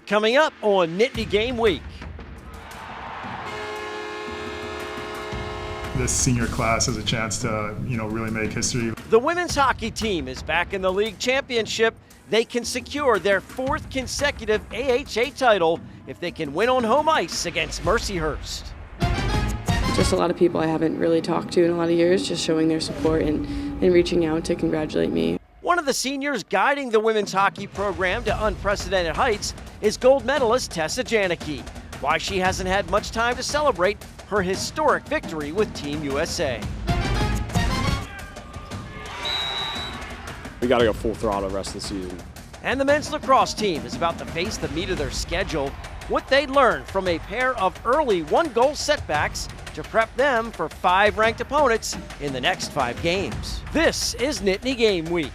Coming up on Nittany Game Week. This senior class has a chance to, really make history. The women's hockey team is back in the league championship. They can secure their fourth consecutive AHA title if they can win on home ice against Mercyhurst. Just a lot of people I haven't really talked to in a lot of years, just showing their support and reaching out to congratulate me. One of the seniors guiding the women's hockey program to unprecedented heights is gold medalist Tessa Janicki. Why she hasn't had much time to celebrate her historic victory with Team USA. We got to go full throttle the rest of the season. And the men's lacrosse team is about to face the meat of their schedule. What they learned from a pair of early one-goal setbacks to prep them for 5 ranked opponents in the next 5 games. This is Nittany Game Week.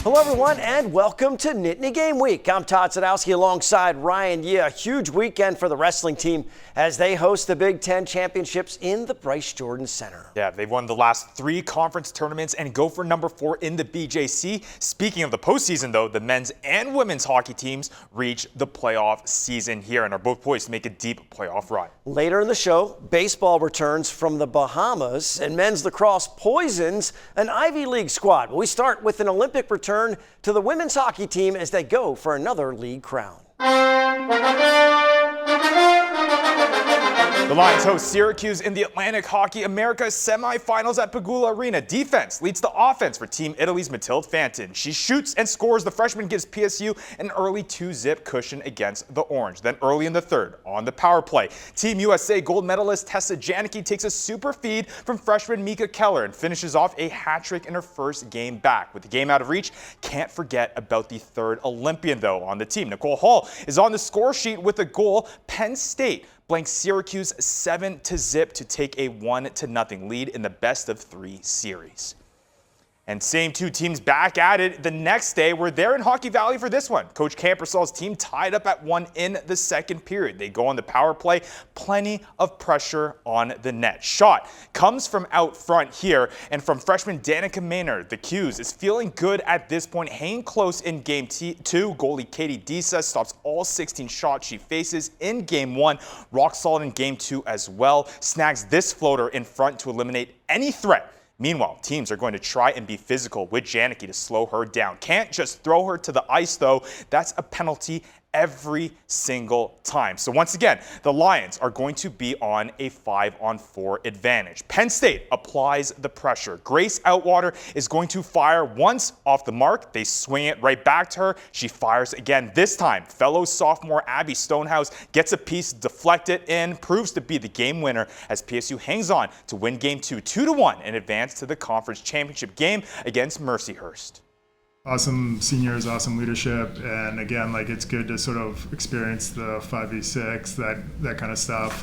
Hello everyone and welcome to Nittany Game Week. I'm Todd Sadowski alongside Ryan Yeh. A huge weekend for the wrestling team as they host the Big Ten Championships in the Bryce Jordan Center. Yeah, they've won the last 3 conference tournaments and go for number 4 in the BJC. Speaking of the postseason though, the men's and women's hockey teams reach the playoff season here and are both poised to make a deep playoff run. Later in the show, baseball returns from the Bahamas and men's lacrosse poisons an Ivy League squad. But we start with an Olympic return to the women's hockey team as they go for another league crown. The Lions host Syracuse in the Atlantic Hockey Americas semifinals at Pagula Arena. Defense leads to offense for Team Italy's Mathilde Fantin. She shoots and scores. The freshman gives PSU an early 2-zip cushion against the Orange. Then early in the third, on the power play, Team USA gold medalist Tessa Janicki takes a super feed from freshman Mika Keller and finishes off a hat trick in her first game back. With the game out of reach, can't forget about the third Olympian though on the team. Nicole Hall is on the score sheet with a goal. Penn State blanks Syracuse 7-0 to take a 1-0 lead in the best of 3 series. And same 2 teams back at it the next day. We're there in Hockey Valley for this one. Coach Campersol's team tied up at 1 in the second period. They go on the power play. Plenty of pressure on the net. Shot comes from out front here and from freshman Danica Maynard. The Q's is feeling good at this point, hanging close in game 2. Goalie Katie Disa stops all 16 shots she faces in game 1. Rock solid in game 2 as well. Snags this floater in front to eliminate any threat. Meanwhile, teams are going to try and be physical with Janicki to slow her down. Can't just throw her to the ice, though. That's a penalty every single time. So once again, the Lions are going to be on a 5-on-4 advantage. Penn State applies the pressure. Grace Outwater is going to fire once off the mark. They swing it right back to her. She fires again. This time, fellow sophomore Abby Stonehouse gets a piece, deflected in, proves to be the game winner as PSU hangs on to win game 2, 2-1 and advance to the conference championship game against Mercyhurst. Awesome seniors, awesome leadership, and again, it's good to sort of experience the 5v6, that kind of stuff,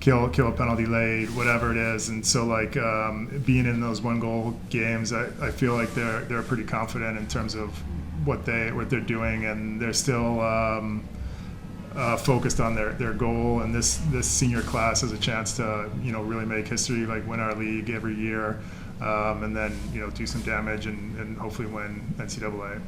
kill a penalty late, whatever it is. And so being in those 1-goal games, I feel like they're pretty confident in terms of what they're doing, and they're still focused on their goal. And this senior class has a chance to really make history, win our league every year. And then, do some damage and hopefully win NCAA.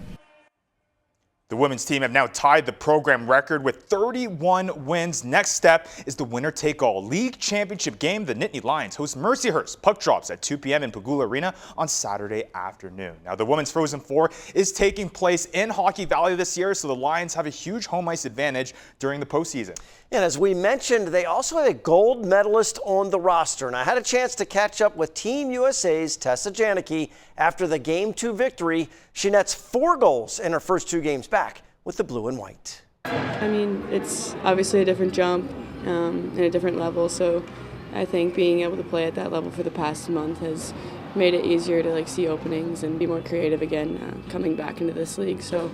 The women's team have now tied the program record with 31 wins. Next step is the winner-take-all league championship game. The Nittany Lions host Mercyhurst. Puck drops at 2 p.m. in Pagula Arena on Saturday afternoon. Now, the women's Frozen Four is taking place in Hockey Valley this year, so the Lions have a huge home ice advantage during the postseason. And as we mentioned, they also have a gold medalist on the roster. And I had a chance to catch up with Team USA's Tessa Janicki after the Game 2 victory. She nets 4 goals in her first 2 games back with the blue and white. I mean, it's obviously a different jump and a different level, so I think being able to play at that level for the past month has made it easier to see openings and be more creative again coming back into this league. So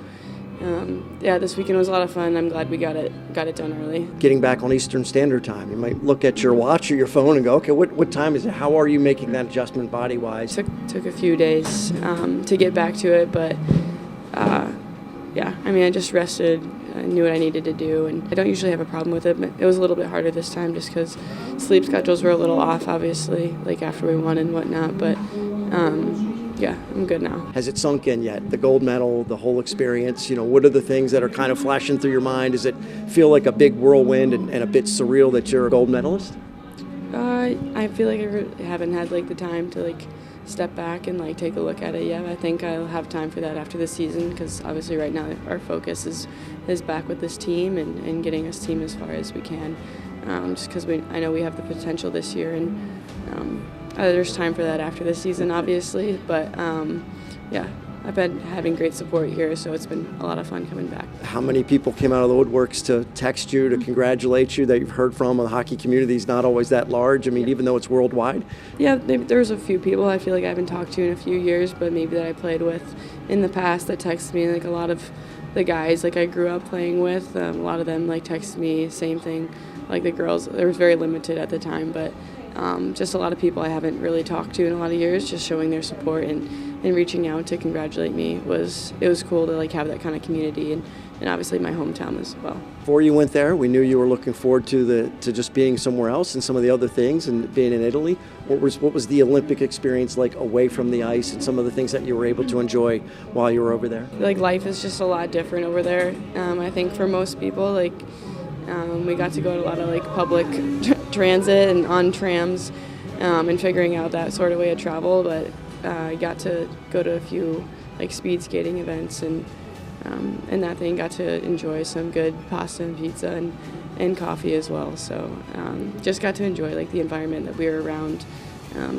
yeah, this weekend was a lot of fun. I'm glad we got it done early. Getting back on Eastern Standard Time, you might look at your watch or your phone and go, okay, what time is it? How are you making that adjustment body-wise? Took a few days to get back to it, but yeah, I mean, I just rested I knew what I needed to do, and I don't usually have a problem with it, but it was a little bit harder this time just because sleep schedules were a little off, obviously, like after we won and whatnot, but yeah, I'm good now. Has it sunk in yet? The gold medal, the whole experience, what are the things that are kind of flashing through your mind? Does it feel like a big whirlwind and a bit surreal that you're a gold medalist? I feel like I really haven't had the time to step back and take a look at it yet. I think I'll have time for that after the season because obviously right now our focus is back with this team and getting this team as far as we can. Just because I know we have the potential this year, and there's time for that after the season, obviously. But yeah, I've been having great support here, so it's been a lot of fun coming back. How many people came out of the woodworks to text you, to congratulate you, that you've heard from? The hockey community is not always that large. I mean, even though it's worldwide. Yeah, there's a few people I feel like I haven't talked to in a few years, but maybe that I played with in the past that texted me. A lot of the guys I grew up playing with, a lot of them texted me, same thing. The girls, there was very limited at the time, but just a lot of people I haven't really talked to in a lot of years, just showing their support and reaching out to congratulate me. It was cool to have that kind of community and obviously my hometown as well. Before you went there, we knew you were looking forward to just being somewhere else and some of the other things and being in Italy. What was the Olympic experience like away from the ice and some of the things that you were able to enjoy while you were over there? Life is just a lot different over there. I think for most people, we got to go to a lot of public transit and on trams and figuring out that sort of way of travel, but I got to go to a few speed skating events and that thing, got to enjoy some good pasta and pizza and coffee as well. So just got to enjoy the environment that we were around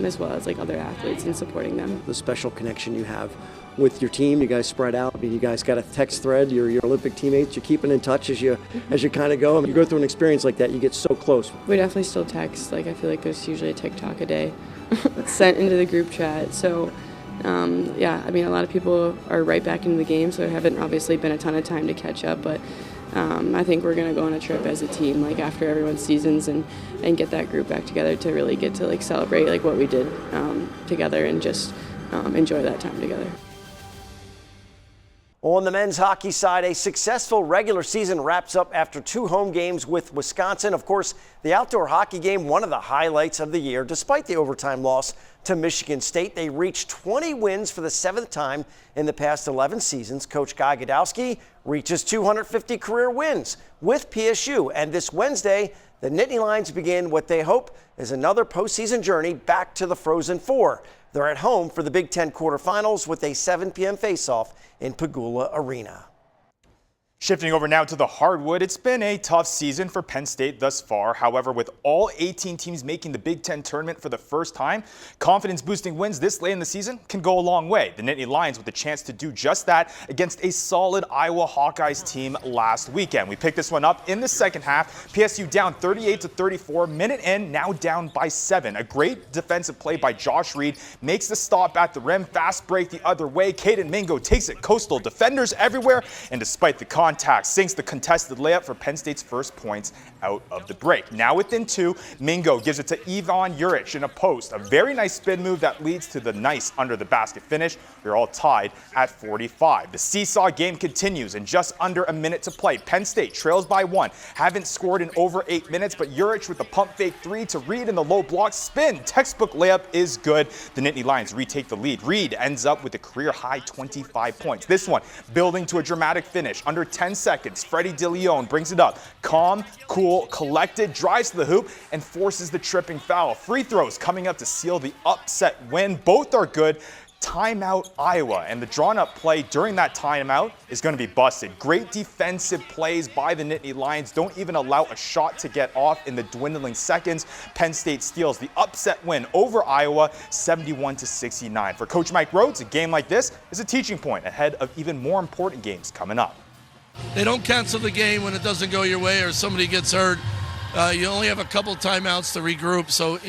as well as other athletes and supporting them. The special connection you have with your team, you guys spread out. I mean, you guys got a text thread, your Olympic teammates, you're keeping in touch as you kind of go. I mean, you go through an experience like that, you get so close. We definitely still text. I feel like there's usually a TikTok a day sent into the group chat. So yeah, I mean, a lot of people are right back into the game, so there haven't obviously been a ton of time to catch up, but I think we're going to go on a trip as a team, after everyone's seasons and get that group back together to really get to celebrate what we did together and just enjoy that time together. On the men's hockey side, a successful regular season wraps up after 2 home games with Wisconsin. Of course, the outdoor hockey game, one of the highlights of the year. Despite the overtime loss to Michigan State, they reached 20 wins for the 7th time in the past 11 seasons. Coach Guy Godowski reaches 250 career wins with PSU. And this Wednesday, the Nittany Lions begin what they hope is another postseason journey back to the Frozen Four. They're at home for the Big Ten quarterfinals with a 7 p.m. face-off in Pagula Arena. Shifting over now to the hardwood, it's been a tough season for Penn State thus far. However, with all 18 teams making the Big Ten tournament for the first time, confidence-boosting wins this late in the season can go a long way. The Nittany Lions with the chance to do just that against a solid Iowa Hawkeyes team last weekend. We picked this one up in the second half. PSU down 38-34, minute in, now down by 7. A great defensive play by Josh Reed makes the stop at the rim. Fast break the other way. Caden Mingo takes it coastal. Defenders everywhere, and despite the contact, sinks the contested layup for Penn State's first points out of the break. Now within 2, Mingo gives it to Ivan Juric in a post. A very nice spin move that leads to the nice under the basket finish. We're all tied at 45. The seesaw game continues in just under a minute to play. Penn State trails by 1. Haven't scored in over 8 minutes, but Juric with the pump fake 3 to Reed in the low block spin. Textbook layup is good. The Nittany Lions retake the lead. Reed ends up with a career high 25 points. This one building to a dramatic finish. Under 10 seconds, Freddie DeLeon brings it up. Calm, cool, collected, drives to the hoop, and forces the tripping foul. Free throws coming up to seal the upset win. Both are good. Timeout Iowa, and the drawn-up play during that timeout is going to be busted. Great defensive plays by the Nittany Lions. Don't even allow a shot to get off in the dwindling seconds. Penn State steals the upset win over Iowa, 71-69. For Coach Mike Rhodes, a game like this is a teaching point ahead of even more important games coming up. They don't cancel the game when it doesn't go your way or somebody gets hurt. You only have a couple timeouts to regroup, so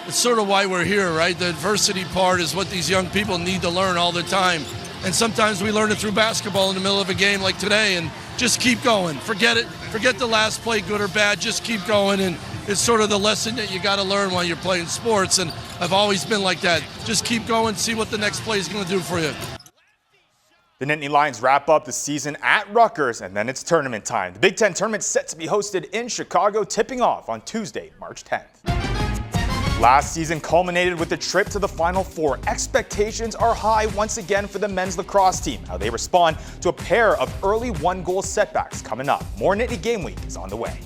it's sort of why we're here, right? The adversity part is what these young people need to learn all the time. And sometimes we learn it through basketball in the middle of a game like today, and just keep going. Forget it. Forget the last play, good or bad. Just keep going, and it's sort of the lesson that you got to learn while you're playing sports, and I've always been like that. Just keep going, see what the next play is going to do for you. The Nittany Lions wrap up the season at Rutgers, and then it's tournament time. The Big Ten tournament set to be hosted in Chicago, tipping off on Tuesday, March 10th. Last season culminated with a trip to the Final Four. Expectations are high once again for the men's lacrosse team. How they respond to a pair of early one-goal setbacks coming up. More Nittany Game Week is on the way.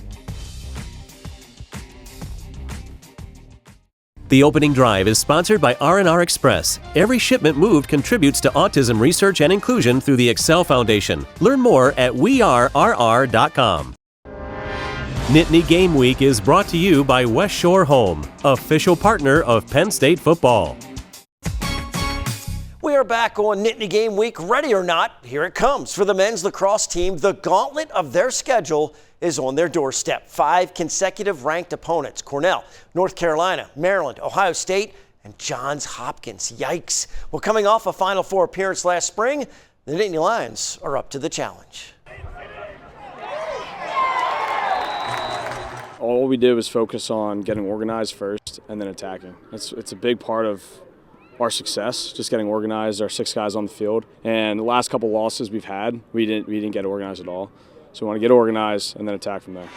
The opening drive is sponsored by R&R Express. Every shipment moved contributes to autism research and inclusion through the Excel Foundation. Learn more at wearerr.com. Nittany Game Week is brought to you by West Shore Home, official partner of Penn State football. We are back on Nittany Game Week. Ready or not, here it comes for the men's lacrosse team. The gauntlet of their schedule is on their doorstep. 5 consecutive ranked opponents: Cornell, North Carolina, Maryland, Ohio State, and Johns Hopkins. Yikes. Well, coming off a Final Four appearance last spring, the Nittany Lions are up to the challenge. All we did was focus on getting organized first and then attacking. It's a big part of our success, just getting organized, our 6 guys on the field. And the last couple losses we've had, we didn't get organized at all. So we want to get organized and then attack from there.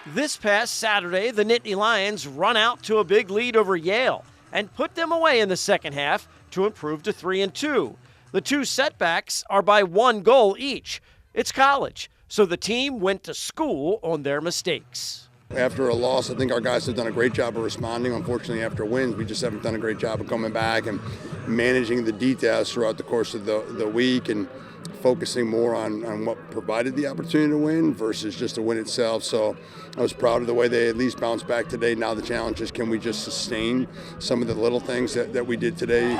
This past Saturday, the Nittany Lions run out to a big lead over Yale and put them away in the second half to improve to 3-2. The 2 setbacks are by 1 goal each. It's college, so the team went to school on their mistakes. After a loss, I think our guys have done a great job of responding. Unfortunately, after wins, we just haven't done a great job of coming back and managing the details throughout the course of the week and focusing more on what provided the opportunity to win versus just the win itself. So I was proud of the way they at least bounced back today. Now the challenge is, can we just sustain some of the little things that we did today?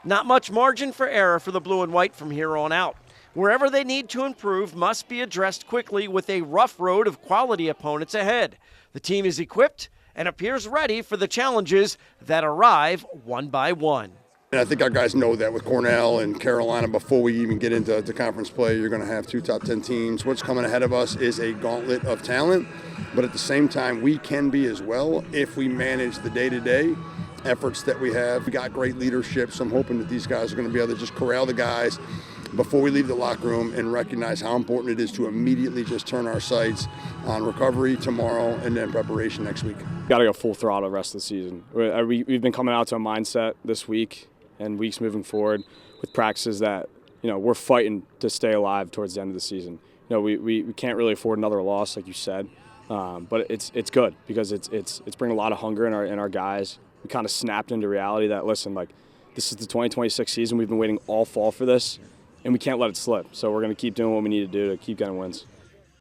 Not much margin for error for the blue and white from here on out. Wherever they need to improve must be addressed quickly with a rough road of quality opponents ahead. The team is equipped and appears ready for the challenges that arrive one by one. And I think our guys know that with Cornell and Carolina, before we even get into conference play, you're going to have 2 top 10 teams. What's coming ahead of us is a gauntlet of talent, but at the same time, we can be as well if we manage the day-to-day efforts that we have. We got great leadership, so I'm hoping that these guys are going to be able to just corral the guys before we leave the locker room and recognize how important it is to immediately just turn our sights on recovery tomorrow and then preparation next week. Got to go full throttle the rest of the season. We've been coming out to a mindset this week and weeks moving forward with practices that, we're fighting to stay alive towards the end of the season. We can't really afford another loss, like you said, but it's good because it's bringing a lot of hunger in our guys. We kind of snapped into reality that, listen, this is the 2026 season. We've been waiting all fall for this, and we can't let it slip. So we're going to keep doing what we need to do to keep getting wins.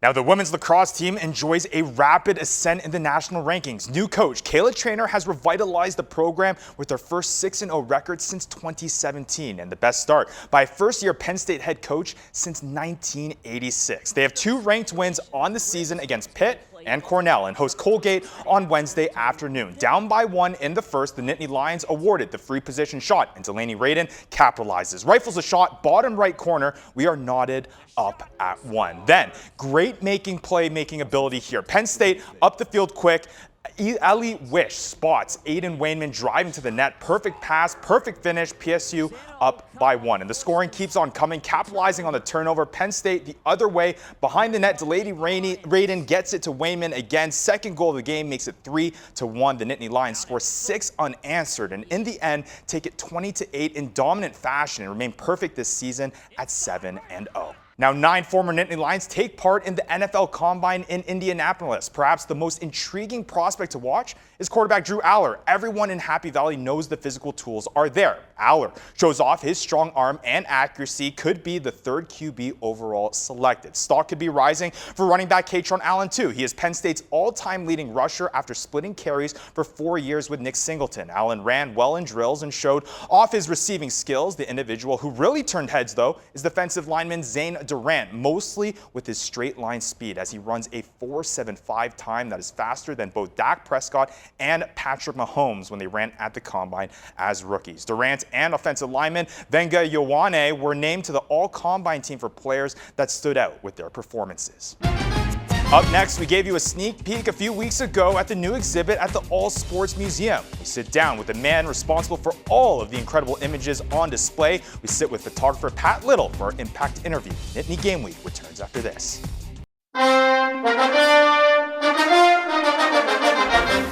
Now, the women's lacrosse team enjoys a rapid ascent in the national rankings. New coach Kayla Trainer has revitalized the program with their first 6-0 record since 2017 and the best start by a first-year Penn State head coach since 1986. They have 2 ranked wins on the season against Pitt and Cornell and host Colgate on Wednesday afternoon. Down by 1 in the first, the Nittany Lions awarded the free position shot, and Delaney Radin capitalizes. Rifles a shot, bottom right corner. We are knotted up at 1. Then, great playmaking ability here. Penn State up the field quick. Ellie Wish spots Aiden Wayman driving to the net. Perfect pass, perfect finish. PSU up by 1. And the scoring keeps on coming, capitalizing on the turnover. Penn State the other way. Behind the net, Delaney Radin gets it to Wayman again. Second goal of the game makes it 3-1. The Nittany Lions score 6 unanswered. And in the end, take it 20-8 in dominant fashion and remain perfect this season at 7-0. Now, 9 former Nittany Lions take part in the NFL Combine in Indianapolis. Perhaps the most intriguing prospect to watch is quarterback Drew Aller. Everyone in Happy Valley knows the physical tools are there. Aller shows off his strong arm and accuracy, could be the 3rd QB overall selected. Stock could be rising for running back Katron Allen, too. He is Penn State's all-time leading rusher after splitting carries for 4 years with Nick Singleton. Allen ran well in drills and showed off his receiving skills. The individual who really turned heads, though, is defensive lineman Zane Durant, mostly with his straight line speed as he runs a 4.75 time that is faster than both Dak Prescott and Patrick Mahomes when they ran at the Combine as rookies. Durant and offensive lineman Venga Ioane were named to the All-Combine team for players that stood out with their performances. Up next, we gave you a sneak peek a few weeks ago at the new exhibit at the All Sports Museum. We sit down with the man responsible for all of the incredible images on display. We sit with photographer Pat Little for our Impact interview. Nittany Game Week returns after this.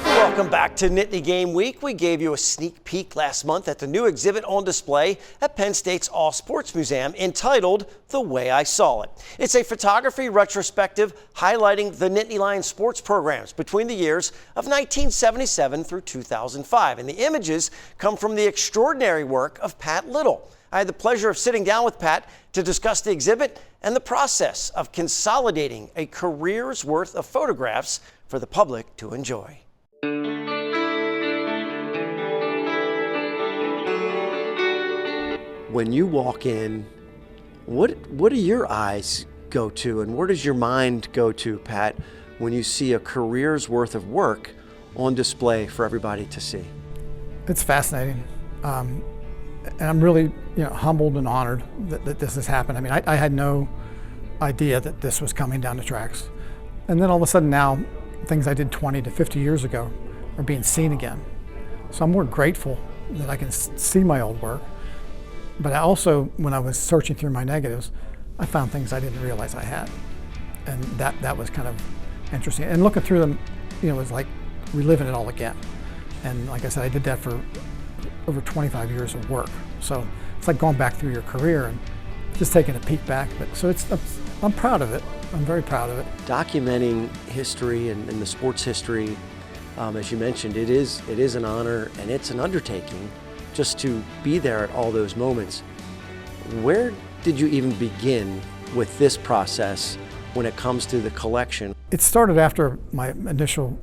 Welcome back to Nittany Game Week. We gave you a sneak peek last month at the new exhibit on display at Penn State's All Sports Museum entitled The Way I Saw It. It's a photography retrospective highlighting the Nittany Lions sports programs between the years of 1977 through 2005. And the images come from the extraordinary work of Pat Little. I had the pleasure of sitting down with Pat to discuss the exhibit and the process of consolidating a career's worth of photographs for the public to enjoy. When you walk in, what do your eyes go to, and where does your mind go to, Pat, when you see a career's worth of work on display for everybody to see? It's fascinating, and I'm really humbled and honored that this has happened. I mean, I had no idea that this was coming down the tracks, and then all of a sudden now, things I did 20 to 50 years ago are being seen again. So I'm more grateful that I can see my old work. But I also, when I was searching through my negatives, I found things I didn't realize I had. And that was kind of interesting. And looking through them, it was like reliving it all again. And like I said, I did that for over 25 years of work. So it's like going back through your career and just taking a peek back. But so I'm proud of it. I'm very proud of it. Documenting history and the sports history, as you mentioned, it is an honor and it's an undertaking just to be there at all those moments. Where did you even begin with this process when it comes to the collection? It started after my initial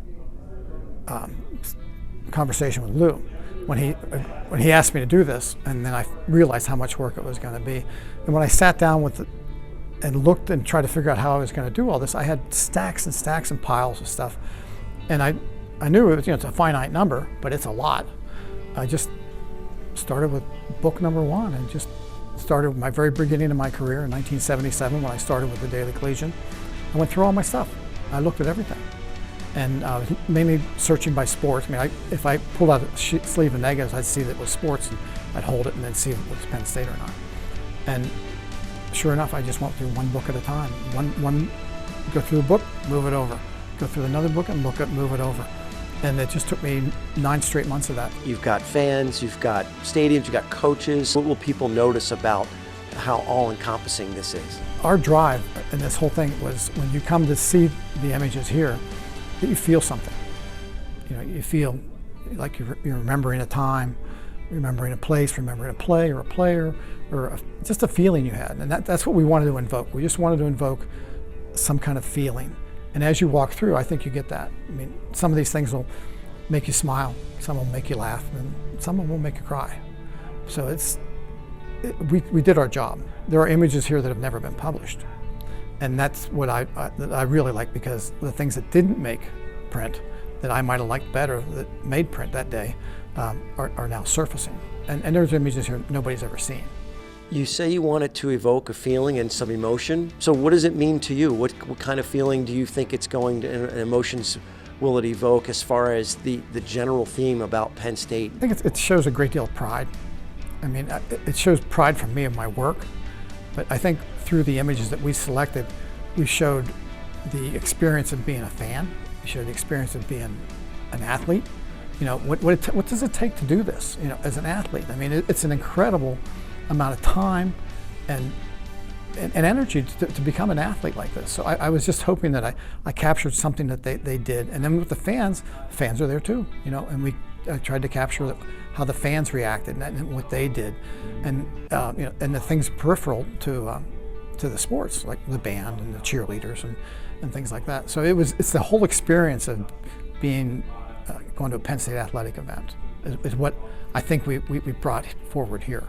conversation with Lou, when he asked me to do this, and then I realized how much work it was going to be. And when I sat down and looked and tried to figure out how I was going to do all this, I had stacks and stacks and piles of stuff. And I knew it was, it's a finite number, but it's a lot. I just started with book number one and just started with my very beginning of my career in 1977 when I started with the Daily Collegian. I went through all my stuff. I looked at everything. And I was mainly searching by sports. I mean, if I pulled out a sleeve of negatives, I'd see that it was sports, and I'd hold it and then see if it was Penn State or not. And sure enough, I just went through one book at a time. Go through a book, move it over. Go through another book and move it over. And it just took me 9 straight months of that. You've got fans, you've got stadiums, you've got coaches. What will people notice about how all-encompassing this is? Our drive in this whole thing was when you come to see the images here, that you feel something. You feel like you're remembering a time, remembering a place, remembering a play or a player, or just a feeling you had. And that's what we wanted to invoke. We just wanted to invoke some kind of feeling. And as you walk through, I think you get that. I mean, some of these things will make you smile, some will make you laugh, and some of them will make you cry. So we did our job. There are images here that have never been published. And that's what I really like, because the things that didn't make print that I might have liked better that made print that day are now surfacing. And there's images here nobody's ever seen. You say you wanted to evoke a feeling and some emotion. So what does it mean to you? What kind of feeling do you think it's going to, and emotions will it evoke as far as the general theme about Penn State? I think it shows a great deal of pride. I mean, it shows pride from me of my work, but I think through the images that we selected, we showed the experience of being a fan. We showed the experience of being an athlete. What does it take to do this, as an athlete? I mean, it's an incredible amount of time and energy to become an athlete like this. So I was just hoping that I captured something that they did. And then with the fans are there too, and I tried to capture how the fans reacted and what they did, and and the things peripheral to the sports, like the band and the cheerleaders and things like that. So it's the whole experience of being going to a Penn State athletic event is what I think we brought forward here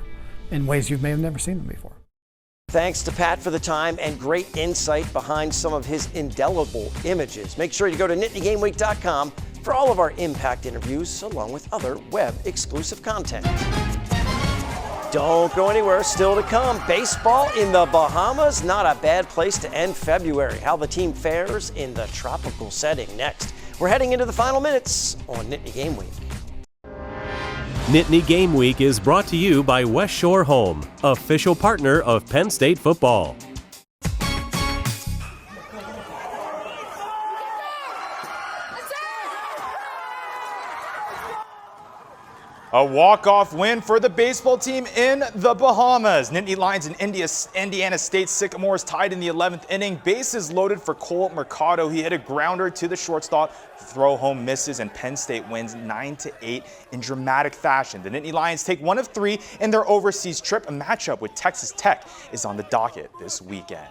in ways you may have never seen them before. Thanks to Pat for the time and great insight behind some of his indelible images. Make sure you go to NittanyGameWeek.com for all of our Impact interviews, along with other web exclusive content. Don't go anywhere, still to come. Baseball in the Bahamas, not a bad place to end February. How the team fares in the tropical setting next. We're heading into the final minutes on Nittany Game Week. Nittany Game Week is brought to you by West Shore Home, official partner of Penn State football. A walk-off win for the baseball team in the Bahamas. Nittany Lions and Indiana State Sycamores tied in the 11th inning. Bases loaded for Cole Mercado. He hit a grounder to the shortstop. Throw home misses, and Penn State wins 9-8 in dramatic fashion. The Nittany Lions take 1 of 3 in their overseas trip. A matchup with Texas Tech is on the docket this weekend.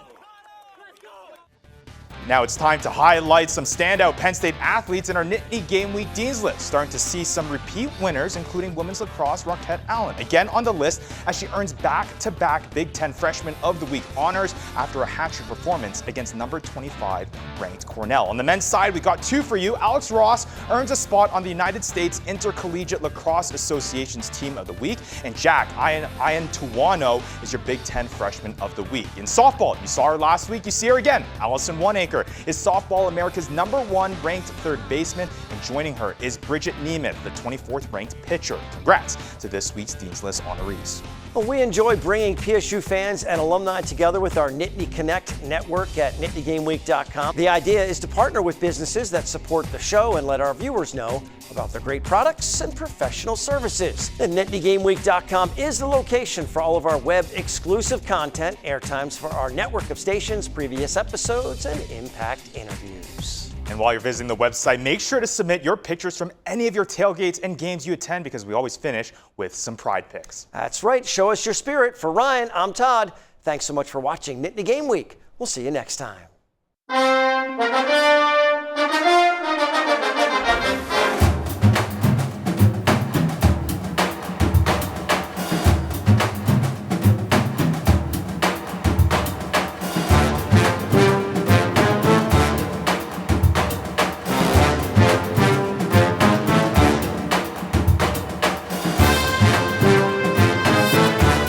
Now it's time to highlight some standout Penn State athletes in our Nittany Game Week Dean's List. Starting to see some repeat winners, including women's lacrosse Rockette Allen. Again on the list as she earns back-to-back Big Ten Freshman of the Week honors after a hat-trick performance against number 25 ranked Cornell. On the men's side, we got 2 for you. Alex Ross earns a spot on the United States Intercollegiate Lacrosse Association's Team of the Week. And Jack Iantuano is your Big Ten Freshman of the Week. In softball, you saw her last week, you see her again. Allison Oneacre is Softball America's #1 ranked third baseman, and joining her is Bridget Nemeth, the 24th ranked pitcher. Congrats to this week's Dean's List honorees. Well, we enjoy bringing PSU fans and alumni together with our Nittany Connect network at NittanyGameWeek.com. The idea is to partner with businesses that support the show and let our viewers know about their great products and professional services. And NittanyGameWeek.com is the location for all of our web exclusive content, airtimes for our network of stations, previous episodes, and impact interviews. And while you're visiting the website, make sure to submit your pictures from any of your tailgates and games you attend, because we always finish with some pride pics. That's right. Show us your spirit. For Ryan, I'm Todd. Thanks so much for watching Nittany Game Week. We'll see you next time.